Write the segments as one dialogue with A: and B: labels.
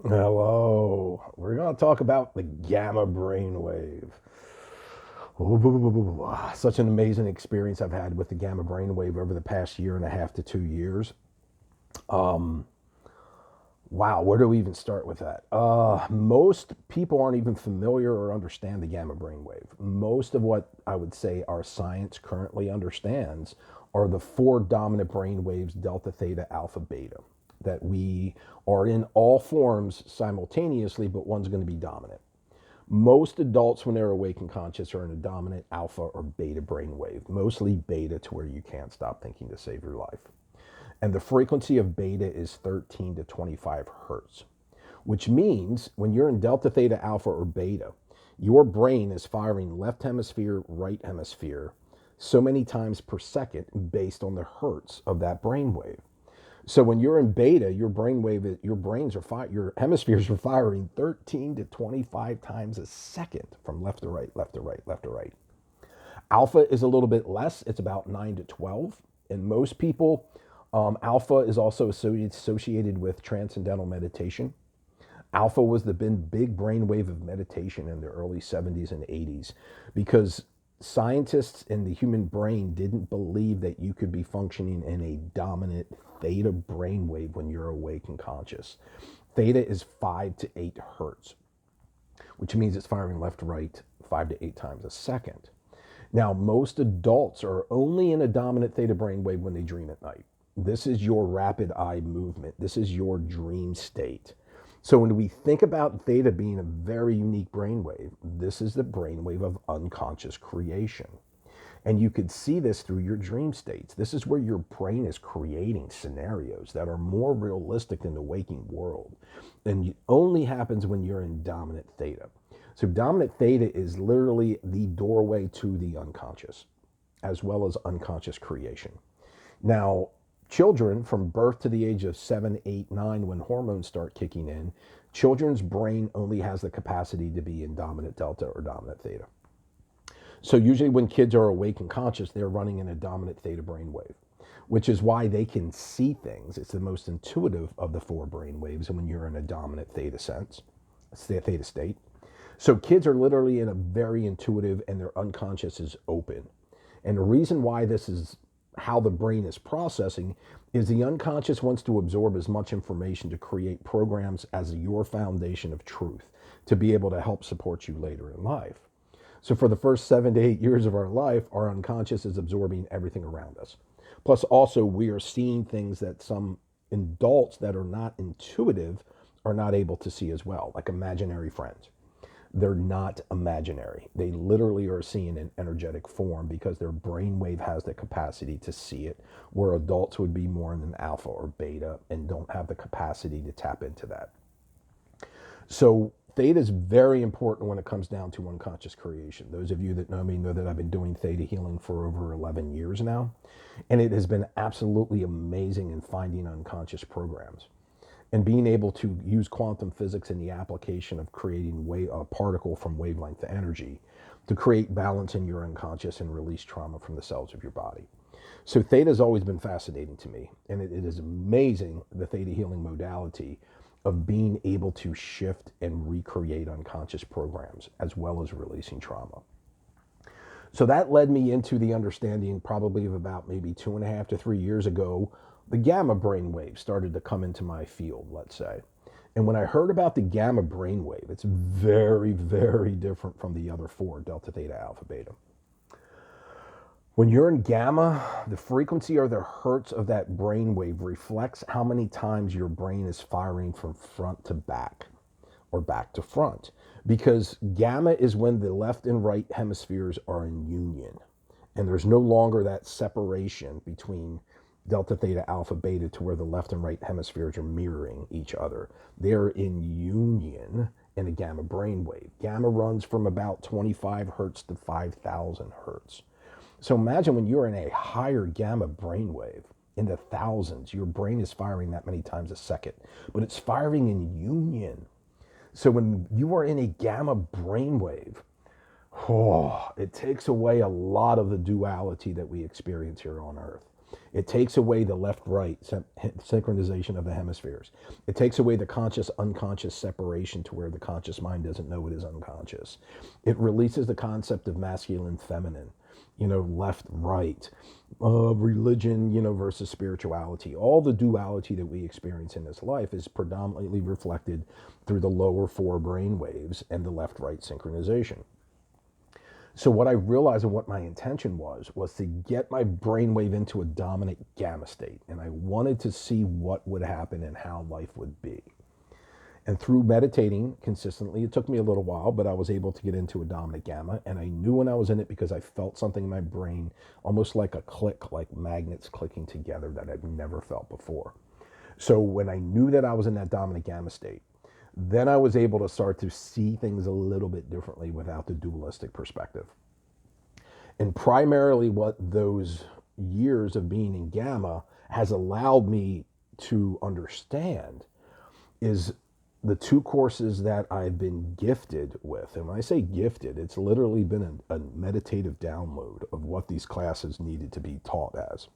A: Hello. We're going to talk about the gamma brainwave. Ooh, such an amazing experience I've had with the gamma brainwave over the past year and a half to 2 years. Wow, where do we even start with that? Most people aren't even familiar or understand the gamma brainwave. Most of what I would say our science currently understands are the four dominant brain waves delta, theta, alpha, beta, that we are in all forms simultaneously, but one's going to be dominant. Most adults, when they're awake and conscious, are in a dominant alpha or beta brainwave, mostly beta to where you can't stop thinking to save your life. And the frequency of beta is 13 to 25 hertz, which means when you're in delta, theta, alpha, or beta, your brain is firing left hemisphere, right hemisphere so many times per second based on the hertz of that brainwave. So when you're in beta, your hemispheres are firing 13 to 25 times a second from left to right, left to right, left to right. Alpha is a little bit less. It's about 9 to 12. And most people, alpha is also associated with transcendental meditation. Alpha was the big brainwave of meditation in the early 70s and 80s because scientists in the human brain didn't believe that you could be functioning in a dominant theta brainwave when you're awake and conscious. Theta is 5 to 8 hertz, which means it's firing left to right 5 to 8 times a second. Now, most adults are only in a dominant theta brainwave when they dream at night. This is your rapid eye movement. This is your dream state. So when we think about theta being a very unique brainwave, this is the brainwave of unconscious creation. And you could see this through your dream states. This is where your brain is creating scenarios that are more realistic than the waking world. And it only happens when you're in dominant theta. So dominant theta is literally the doorway to the unconscious, as well as unconscious creation. Now, children from birth to the age of 7, 8, 9, when hormones start kicking in, children's brain only has the capacity to be in dominant delta or dominant theta. So usually when kids are awake and conscious, they're running in a dominant theta brainwave, which is why they can see things. It's the most intuitive of the four brain waves, and when you're in a dominant theta sense, theta state. So kids are literally in a very intuitive, and their unconscious is open. And the reason why this is how the brain is processing is the unconscious wants to absorb as much information to create programs as your foundation of truth to be able to help support you later in life. So for the first 7 to 8 years of our life, our unconscious is absorbing everything around us. Plus, also, we are seeing things that some adults that are not intuitive are not able to see as well, like imaginary friends. They're not imaginary. They literally are seeing an energetic form because their brainwave has the capacity to see it, where adults would be more in an alpha or beta and don't have the capacity to tap into that. So theta is very important when it comes down to unconscious creation. Those of you that know me know that I've been doing theta healing for over 11 years now, and it has been absolutely amazing in finding unconscious programs and being able to use quantum physics in the application of creating a particle from wavelength to energy to create balance in your unconscious and release trauma from the cells of your body. So theta has always been fascinating to me, and it is amazing, the theta healing modality of being able to shift and recreate unconscious programs as well as releasing trauma. So that led me into the understanding probably of about maybe 2.5 to 3 years ago, the gamma brainwave started to come into my field, let's say. And when I heard about the gamma brainwave, it's very, very different from the other four, delta, theta, alpha, beta. When you're in gamma, the frequency or the hertz of that brainwave reflects how many times your brain is firing from front to back or back to front. Because gamma is when the left and right hemispheres are in union. And there's no longer that separation between delta, theta, alpha, beta to where the left and right hemispheres are mirroring each other. They're in union in a gamma brainwave. Gamma runs from about 25 hertz to 5,000 hertz. So imagine when you're in a higher gamma brainwave in the thousands, your brain is firing that many times a second, but it's firing in union. So when you are in a gamma brainwave, it takes away a lot of the duality that we experience here on Earth. It takes away the left-right synchronization of the hemispheres. It takes away the conscious-unconscious separation to where the conscious mind doesn't know it is unconscious. It releases the concept of masculine-feminine, left-right, religion, versus spirituality. All the duality that we experience in this life is predominantly reflected through the lower four brain waves and the left-right synchronization. So what I realized and what my intention was to get my brainwave into a dominant gamma state. And I wanted to see what would happen and how life would be. And through meditating consistently, it took me a little while, but I was able to get into a dominant gamma. And I knew when I was in it because I felt something in my brain, almost like a click, like magnets clicking together that I'd never felt before. So when I knew that I was in that dominant gamma state, then I was able to start to see things a little bit differently without the dualistic perspective. And primarily what those years of being in gamma has allowed me to understand is the two courses that I've been gifted with. And when I say gifted, it's literally been a meditative download of what these classes needed to be taught as.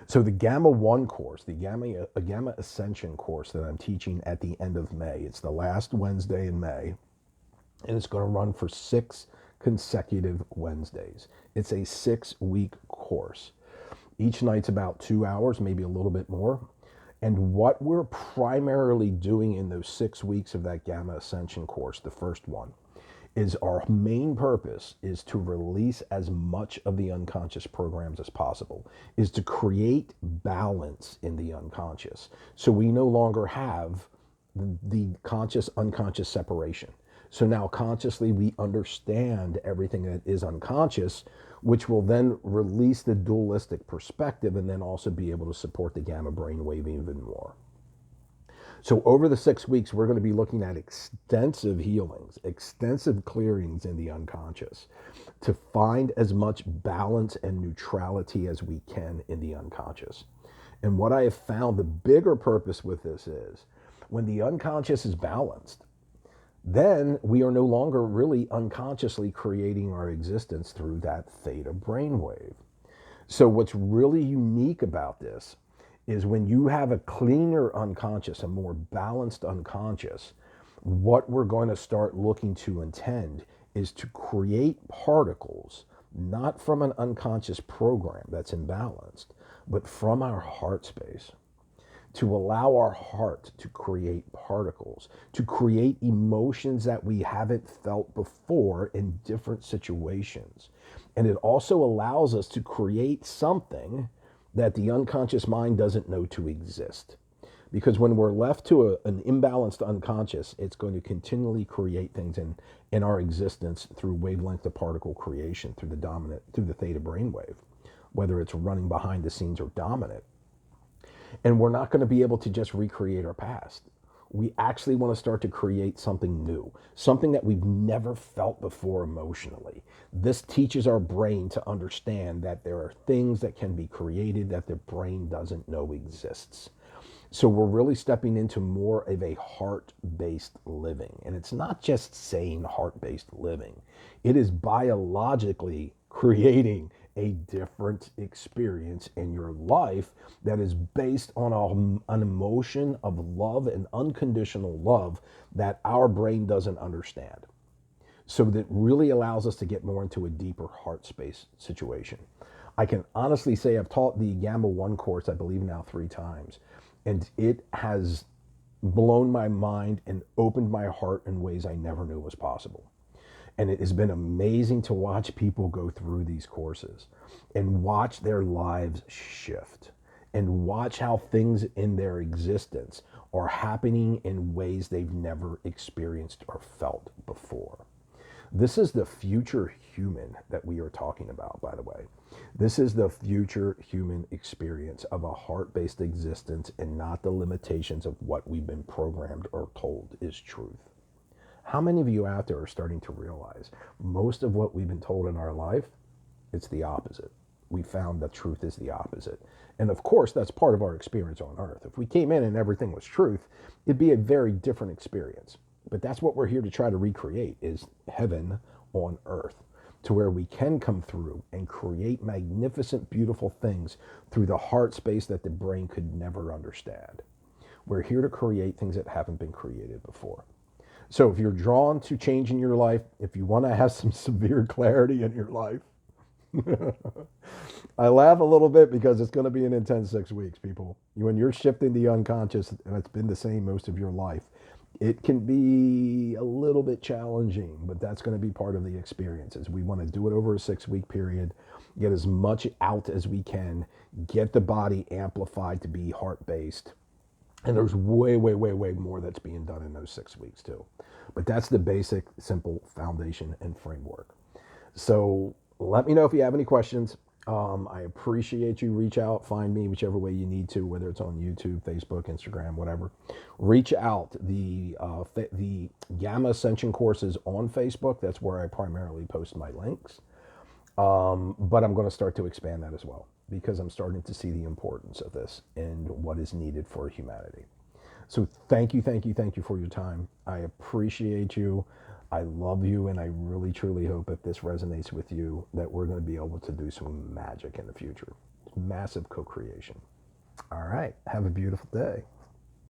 A: So the Gamma 1 course, the GammAscension course that I'm teaching at the end of May, it's the last Wednesday in May, and it's going to run for 6 consecutive Wednesdays. It's a 6-week course. Each night's about 2 hours, maybe a little bit more. And what we're primarily doing in those 6 weeks of that GammAscension course, the first one, is our main purpose is to release as much of the unconscious programs as possible, is to create balance in the unconscious. So we no longer have the conscious-unconscious separation. So now consciously we understand everything that is unconscious, which will then release the dualistic perspective and then also be able to support the gamma brainwave even more. So over the 6 weeks, we're going to be looking at extensive healings, extensive clearings in the unconscious to find as much balance and neutrality as we can in the unconscious. And what I have found the bigger purpose with this is when the unconscious is balanced, then we are no longer really unconsciously creating our existence through that theta brainwave. So what's really unique about this is when you have a cleaner unconscious, a more balanced unconscious, what we're going to start looking to intend is to create particles, not from an unconscious program that's imbalanced, but from our heart space, to allow our heart to create particles, to create emotions that we haven't felt before in different situations. And it also allows us to create something that the unconscious mind doesn't know to exist. Because when we're left to an imbalanced unconscious, it's going to continually create things in our existence through wavelength of particle creation, through the theta brainwave, whether it's running behind the scenes or dominant. And we're not going to be able to just recreate our past. We actually want to start to create something new, something that we've never felt before emotionally. This teaches our brain to understand that there are things that can be created that the brain doesn't know exists. So we're really stepping into more of a heart-based living. And it's not just saying heart-based living. It is biologically creating a different experience in your life that is based on an emotion of love and unconditional love that our brain doesn't understand. So that really allows us to get more into a deeper heart space situation. I can honestly say I've taught the Gamma 1 course, I believe now 3 times, and it has blown my mind and opened my heart in ways I never knew was possible. And it has been amazing to watch people go through these courses and watch their lives shift and watch how things in their existence are happening in ways they've never experienced or felt before. This is the future human that we are talking about, by the way. This is the future human experience of a heart-based existence and not the limitations of what we've been programmed or told is truth. How many of you out there are starting to realize most of what we've been told in our life, it's the opposite. We found that truth is the opposite. And of course, that's part of our experience on earth. If we came in and everything was truth, it'd be a very different experience. But that's what we're here to try to recreate, is heaven on earth, to where we can come through and create magnificent, beautiful things through the heart space that the brain could never understand. We're here to create things that haven't been created before. So if you're drawn to change in your life, if you want to have some severe clarity in your life, I laugh a little bit because it's going to be an intense 6 weeks, people. When you're shifting the unconscious, and it's been the same most of your life, it can be a little bit challenging, but that's going to be part of the experiences. We want to do it over a 6 week period, get as much out as we can, get the body amplified to be heart based. And there's way, way, way, way more that's being done in those 6 weeks too. But that's the basic, simple foundation and framework. So let me know if you have any questions. I appreciate you. Reach out, find me whichever way you need to, whether it's on YouTube, Facebook, Instagram, whatever. Reach out. The GammAscension Course is on Facebook. That's where I primarily post my links. But I'm going to start to expand that as well because I'm starting to see the importance of this and what is needed for humanity. So thank you, thank you, thank you for your time. I appreciate you. I love you, and I really, truly hope if this resonates with you that we're going to be able to do some magic in the future. Massive co-creation. All right. Have a beautiful day.